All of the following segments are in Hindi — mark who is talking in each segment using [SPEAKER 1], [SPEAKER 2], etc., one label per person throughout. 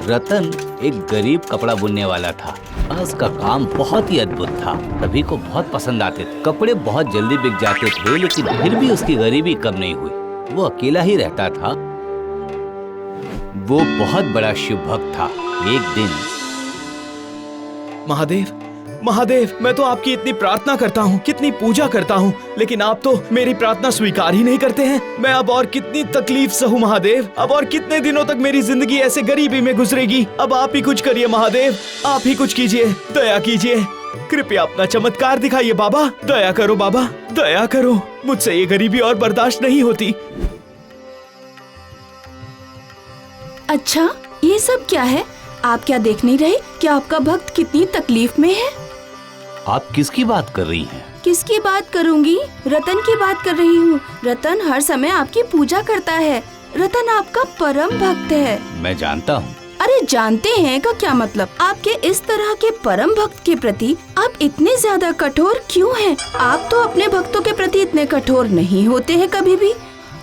[SPEAKER 1] रतन एक गरीब कपड़ा बुनने वाला था। उसका काम बहुत ही अद्भुत था, सभी को बहुत पसंद आते थे। कपड़े बहुत जल्दी बिक जाते थे, लेकिन फिर भी उसकी गरीबी कम नहीं हुई। वो अकेला ही रहता था। वो बहुत बड़ा शिव भक्त था। एक दिन,
[SPEAKER 2] महादेव, महादेव, मैं तो आपकी इतनी प्रार्थना करता हूँ, कितनी पूजा करता हूँ, लेकिन आप तो मेरी प्रार्थना स्वीकार ही नहीं करते हैं। मैं अब और कितनी तकलीफ सहूँ महादेव? अब और कितने दिनों तक मेरी जिंदगी ऐसे गरीबी में गुजरेगी? अब आप ही कुछ करिए महादेव, आप ही कुछ कीजिए, दया कीजिए, कृपया अपना चमत्कार दिखाइए बाबा। दया करो बाबा, दया करो, मुझसे ये गरीबी और बर्दाश्त नहीं होती।
[SPEAKER 3] अच्छा, ये सब क्या है? आप क्या देख नहीं रहे कि आपका भक्त कितनी तकलीफ में है?
[SPEAKER 1] आप किसकी बात कर रही हैं?
[SPEAKER 3] किसकी बात करूंगी? रतन की बात कर रही हूँ। रतन हर समय आपकी पूजा करता है। रतन आपका परम भक्त है।
[SPEAKER 1] मैं जानता हूँ।
[SPEAKER 3] अरे जानते हैं का क्या मतलब? आपके इस तरह के परम भक्त के प्रति आप इतने ज्यादा कठोर क्यों हैं? आप तो अपने भक्तों के प्रति इतने कठोर नहीं होते हैं कभी भी।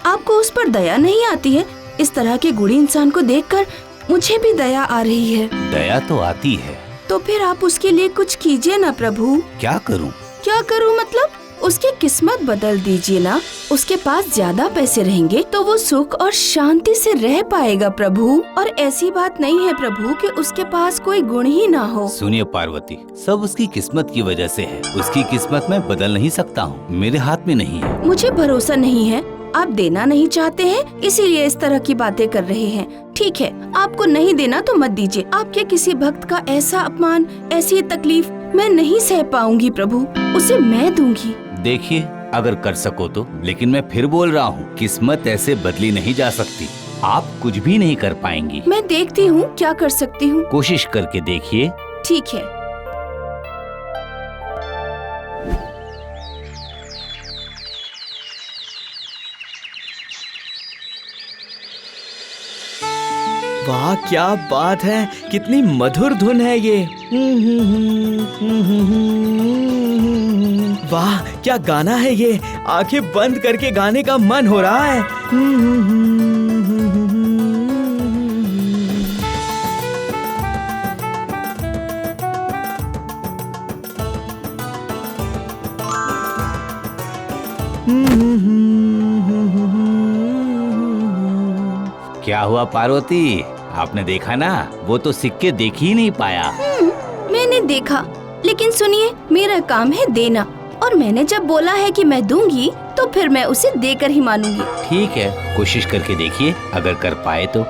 [SPEAKER 3] आपको उस पर दया नहीं आती है। इस तरह के गुणी इंसान को देखकर मुझे भी दया आ रही है।
[SPEAKER 1] दया तो आती है।
[SPEAKER 3] तो फिर आप उसके लिए कुछ कीजिए ना प्रभु।
[SPEAKER 1] क्या करूं?
[SPEAKER 3] क्या करूं मतलब? उसकी किस्मत बदल दीजिए ना। उसके पास ज्यादा पैसे रहेंगे तो वो सुख और शांति से रह पाएगा प्रभु। और ऐसी बात नहीं है प्रभु कि उसके पास कोई गुण ही ना हो।
[SPEAKER 1] सुनिए पार्वती, सब उसकी किस्मत की वजह से है। उसकी किस्मत मैं बदल नहीं सकता हूँ, मेरे हाथ में नहीं है।
[SPEAKER 3] मुझे भरोसा नहीं है। आप देना नहीं चाहते हैं, इसीलिए इस तरह की बातें कर रहे हैं। ठीक है, आपको नहीं देना तो मत दीजिए। आपके किसी भक्त का ऐसा अपमान, ऐसी तकलीफ मैं नहीं सह पाऊंगी प्रभु। उसे मैं दूंगी।
[SPEAKER 1] देखिए, अगर कर सको तो, लेकिन मैं फिर बोल रहा हूँ, किस्मत ऐसे बदली नहीं जा सकती। आप कुछ भी नहीं कर पाएंगी।
[SPEAKER 3] मैं देखती हूँ क्या कर सकती हूँ।
[SPEAKER 1] कोशिश करके देखिए।
[SPEAKER 3] ठीक है।
[SPEAKER 2] वाह, क्या बात है, कितनी मधुर धुन है ये। वाह, क्या गाना है ये। आंखें बंद करके गाने का मन हो रहा है।
[SPEAKER 1] क्या हुआ पार्वती, आपने देखा ना? वो तो सिक्के देख ही नहीं पाया।
[SPEAKER 3] मैंने देखा, लेकिन सुनिए, मेरा काम है देना, और मैंने जब बोला है कि मैं दूंगी तो फिर मैं उसे देकर ही मानूंगी।
[SPEAKER 1] ठीक है, कोशिश करके देखिए, अगर कर पाए तो।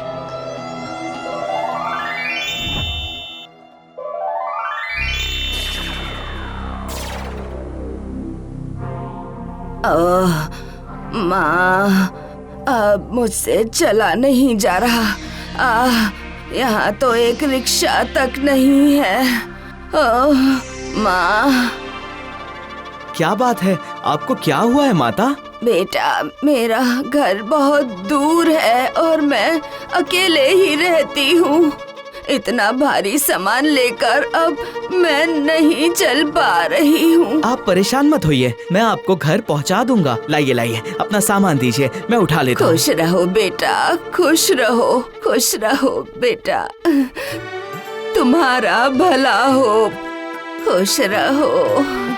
[SPEAKER 3] माँ, अब मुझसे चला नहीं जा रहा। यहाँ तो एक रिक्शा तक नहीं है। माँ।
[SPEAKER 2] क्या बात है, आपको क्या हुआ है माता?
[SPEAKER 3] बेटा, मेरा घर बहुत दूर है और मैं अकेले ही रहती हूँ। इतना भारी सामान लेकर अब मैं नहीं चल पा रही हूँ।
[SPEAKER 2] आप परेशान मत होइए, मैं आपको घर पहुँचा दूंगा। लाइए लाइए, अपना सामान दीजिए, मैं उठा लेता हूँ।
[SPEAKER 3] खुश रहो बेटा, खुश रहो, खुश रहो बेटा। तुम्हारा भला हो, खुश रहो।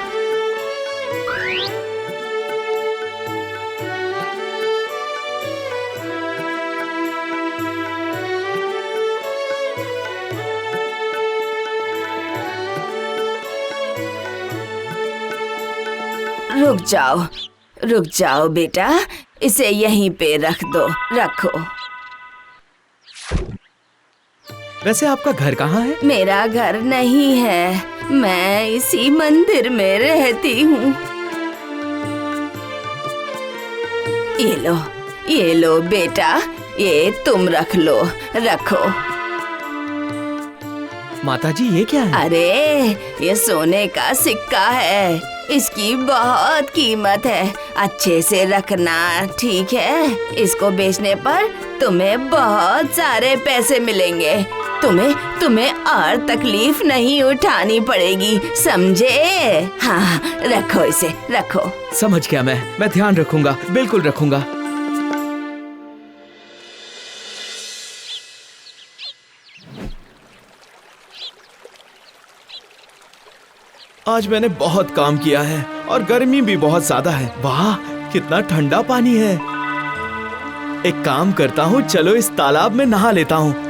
[SPEAKER 3] रुक जाओ बेटा, इसे यहीं पे रख दो, रखो।
[SPEAKER 2] वैसे आपका घर कहाँ है?
[SPEAKER 3] मेरा घर नहीं है, मैं इसी मंदिर में रहती हूँ। ये लो बेटा, ये तुम रख लो, रखो।
[SPEAKER 2] माताजी, ये क्या है?
[SPEAKER 3] अरे, ये सोने का सिक्का है। इसकी बहुत कीमत है, अच्छे से रखना, ठीक है? इसको बेचने पर तुम्हें बहुत सारे पैसे मिलेंगे। तुम्हें और तकलीफ नहीं उठानी पड़ेगी, समझे? हाँ, रखो इसे, रखो।
[SPEAKER 2] समझ गया, मैं ध्यान रखूंगा, बिल्कुल रखूंगा। आज मैंने बहुत काम किया है और गर्मी भी बहुत ज्यादा है। वाह, कितना ठंडा पानी है। एक काम करता हूँ, चलो इस तालाब में नहा लेता हूँ।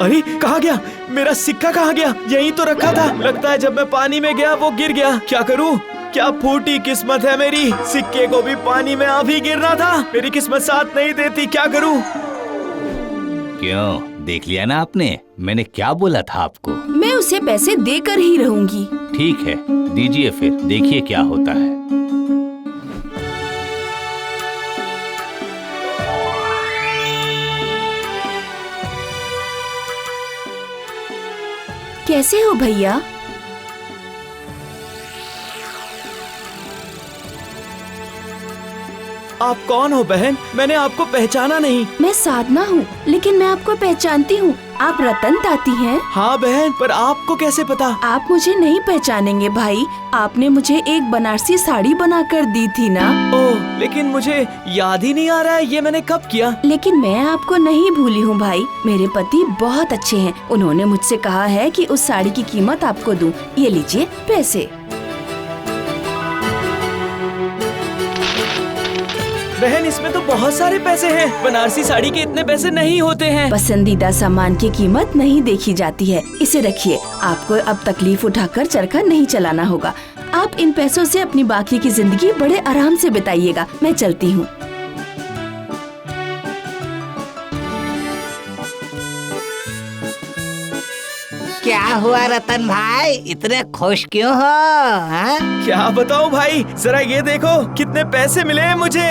[SPEAKER 2] अरे कहाँ गया मेरा सिक्का? कहाँ गया? यहीं तो रखा था। लगता है जब मैं पानी में गया वो गिर गया। क्या करूँ? क्या फूटी किस्मत है मेरी। सिक्के को भी पानी में अभी गिरना था। मेरी किस्मत साथ नहीं देती। क्या करूँ?
[SPEAKER 1] क्यों, देख लिया ना आपने? मैंने क्या बोला था आपको।
[SPEAKER 3] मैं उसे पैसे देकर ही रहूंगी।
[SPEAKER 1] ठीक है, दीजिए फिर, देखिए क्या होता है।
[SPEAKER 3] कैसे हो भैया?
[SPEAKER 2] आप कौन हो बहन? मैंने आपको पहचाना नहीं।
[SPEAKER 3] मैं साधना हूँ, लेकिन मैं आपको पहचानती हूँ। आप रतन ताती हैं?
[SPEAKER 2] हाँ बहन, पर आपको कैसे पता?
[SPEAKER 3] आप मुझे नहीं पहचानेंगे भाई। आपने मुझे एक बनारसी साड़ी बनाकर दी थी ना।
[SPEAKER 2] ओह, लेकिन मुझे याद ही नहीं आ रहा है ये मैंने कब किया।
[SPEAKER 3] लेकिन मैं आपको नहीं भूली हूँ भाई। मेरे पति बहुत अच्छे हैं। उन्होंने मुझसे कहा है कि उस साड़ी की कीमत आपको दूं। ये लीजिए पैसे।
[SPEAKER 2] बहन, इसमें तो बहुत सारे पैसे हैं। बनारसी साड़ी के इतने पैसे नहीं होते हैं।
[SPEAKER 3] पसंदीदा सामान की कीमत नहीं देखी जाती है। इसे रखिए, आपको अब तकलीफ उठाकर चरखा नहीं चलाना होगा। आप इन पैसों से अपनी बाकी की जिंदगी बड़े आराम से बिताइएगा। मैं चलती हूँ।
[SPEAKER 4] क्या हुआ रतन भाई, इतने खुश क्यों हो? हाँ?
[SPEAKER 2] क्या बताऊं भाई, जरा ये देखो कितने पैसे मिले हैं मुझे।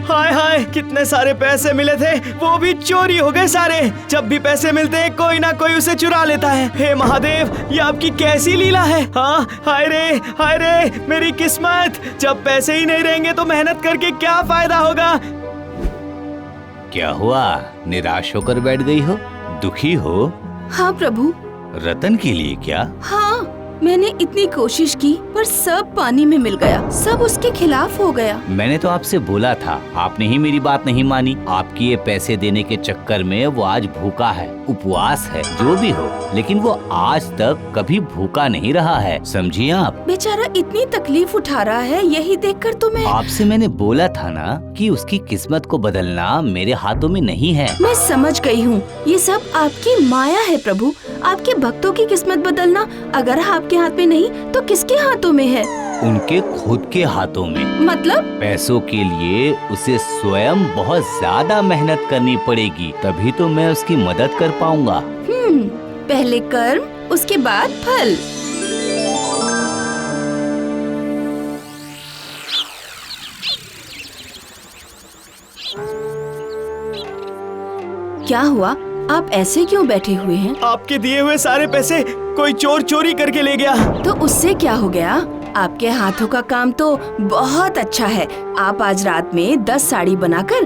[SPEAKER 2] हाय हाय, कितने सारे पैसे मिले थे, वो भी चोरी हो गए सारे। जब भी पैसे मिलते हैं कोई ना कोई उसे चुरा लेता है। हे महादेव, ये आपकी कैसी लीला है। हाँ, हाय रे मेरी किस्मत। जब पैसे ही नहीं रहेंगे तो मेहनत करके क्या फायदा होगा।
[SPEAKER 1] क्या हुआ, निराश होकर बैठ गई हो? दुखी हो?
[SPEAKER 3] हाँ प्रभु।
[SPEAKER 1] रतन के लिए क्या?
[SPEAKER 3] हाँ, मैंने इतनी कोशिश की पर सब पानी में मिल गया। सब उसके खिलाफ हो गया।
[SPEAKER 1] मैंने तो आपसे बोला था, आपने ही मेरी बात नहीं मानी। आपकी ये पैसे देने के चक्कर में वो आज भूखा है, उपवास है, जो भी हो, लेकिन वो आज तक कभी भूखा नहीं रहा है, समझिए आप।
[SPEAKER 3] बेचारा इतनी तकलीफ उठा रहा है, यही देखकर तो मैं
[SPEAKER 1] आपसे मैंने बोला था ना कि उसकी किस्मत को बदलना मेरे हाथों में नहीं है।
[SPEAKER 3] मैं समझ गई हूँ, ये सब आपकी माया है प्रभु। आपके भक्तों की किस्मत बदलना अगर आपके हाथ में नहीं तो किसके हाथों में है?
[SPEAKER 1] उनके खुद के हाथों में।
[SPEAKER 3] मतलब?
[SPEAKER 1] पैसों के लिए उसे स्वयं बहुत ज्यादा मेहनत करनी पड़ेगी, तभी तो मैं उसकी मदद कर पाऊंगा।
[SPEAKER 3] पहले कर्म, उसके बाद फल। क्या हुआ? आप ऐसे क्यों बैठे हुए हैं?
[SPEAKER 2] आपके दिए हुए सारे पैसे कोई चोर चोरी करके ले गया।
[SPEAKER 3] तो उससे क्या हो गया? आपके हाथों का काम तो बहुत अच्छा है। आप आज रात में 10 साड़ी बनाकर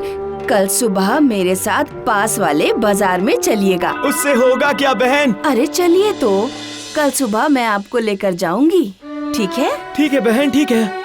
[SPEAKER 3] कल सुबह मेरे साथ पास वाले बाजार में चलिएगा।
[SPEAKER 2] उससे होगा क्या बहन?
[SPEAKER 3] अरे चलिए तो, कल सुबह मैं आपको लेकर जाऊंगी, ठीक है?
[SPEAKER 2] ठीक है बहन, ठीक है।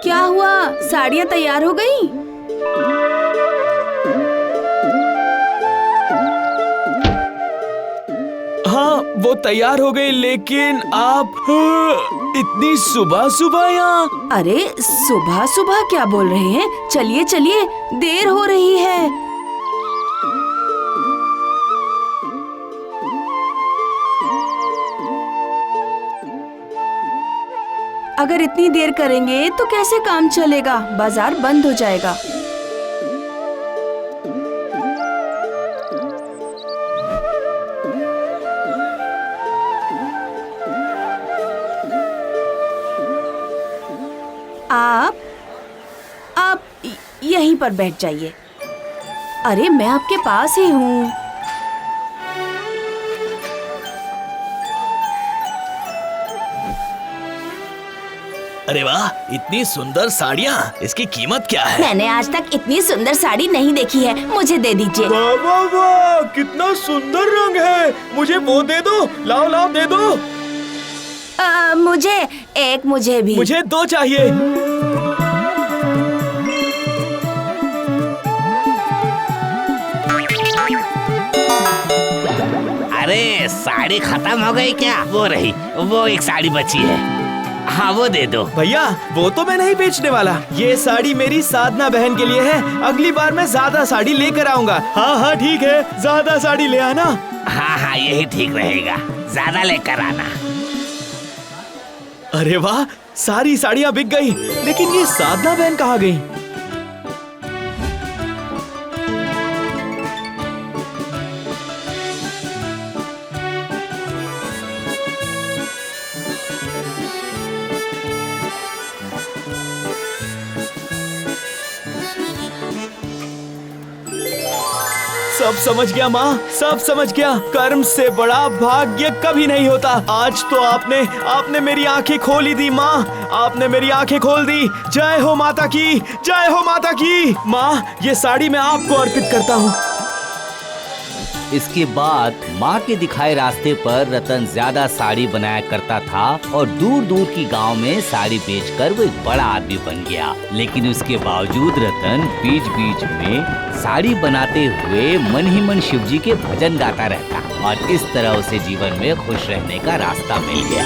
[SPEAKER 3] क्या हुआ, साड़ियाँ तैयार हो गई?
[SPEAKER 2] हाँ वो तैयार हो गई, लेकिन आप इतनी सुबह सुबह यहाँ?
[SPEAKER 3] अरे सुबह सुबह क्या बोल रहे हैं? चलिए चलिए, देर हो रही है। अगर इतनी देर करेंगे तो कैसे काम चलेगा? बाजार बंद हो जाएगा। आप यहीं पर बैठ जाइए। अरे मैं आपके पास ही हूँ।
[SPEAKER 2] अरे वाह, इतनी सुंदर साड़ियाँ, इसकी कीमत क्या है?
[SPEAKER 3] मैंने आज तक इतनी सुंदर साड़ी नहीं देखी है, मुझे दे दीजिए।
[SPEAKER 2] वाह वाह वाह, कितना सुंदर रंग है, मुझे वो दे दो, लाओ लाओ दे दो।
[SPEAKER 3] मुझे भी।
[SPEAKER 2] मुझे दो चाहिए।
[SPEAKER 4] अरे साड़ी खत्म हो गई क्या? वो रही, वो एक साड़ी बची है। हाँ वो दे दो।
[SPEAKER 2] भैया वो तो मैं नहीं बेचने वाला, ये साड़ी मेरी साधना बहन के लिए है। अगली बार मैं ज्यादा साड़ी लेकर आऊंगा। हाँ हाँ ठीक है, ज्यादा साड़ी ले आना।
[SPEAKER 4] हाँ हाँ यही ठीक रहेगा, ज्यादा लेकर आना।
[SPEAKER 2] अरे वाह, सारी साड़ियाँ बिक गई, लेकिन ये साधना बहन कहाँ गई? सब समझ गया माँ, सब समझ गया। कर्म से बड़ा भाग्य कभी नहीं होता। आज तो आपने मेरी आंखें खोली दी माँ, आपने मेरी आंखें खोल दी। जय हो माता की, जय हो माता की। माँ ये साड़ी मैं आपको अर्पित करता हूँ।
[SPEAKER 1] इसके बाद माँ के दिखाए रास्ते पर रतन ज्यादा साड़ी बनाया करता था और दूर दूर की गांव में साड़ी बेचकर वो एक बड़ा आदमी बन गया। लेकिन उसके बावजूद रतन बीच बीच में साड़ी बनाते हुए मन ही मन शिव जी के भजन गाता रहता और इस तरह उसे जीवन में खुश रहने का रास्ता मिल गया।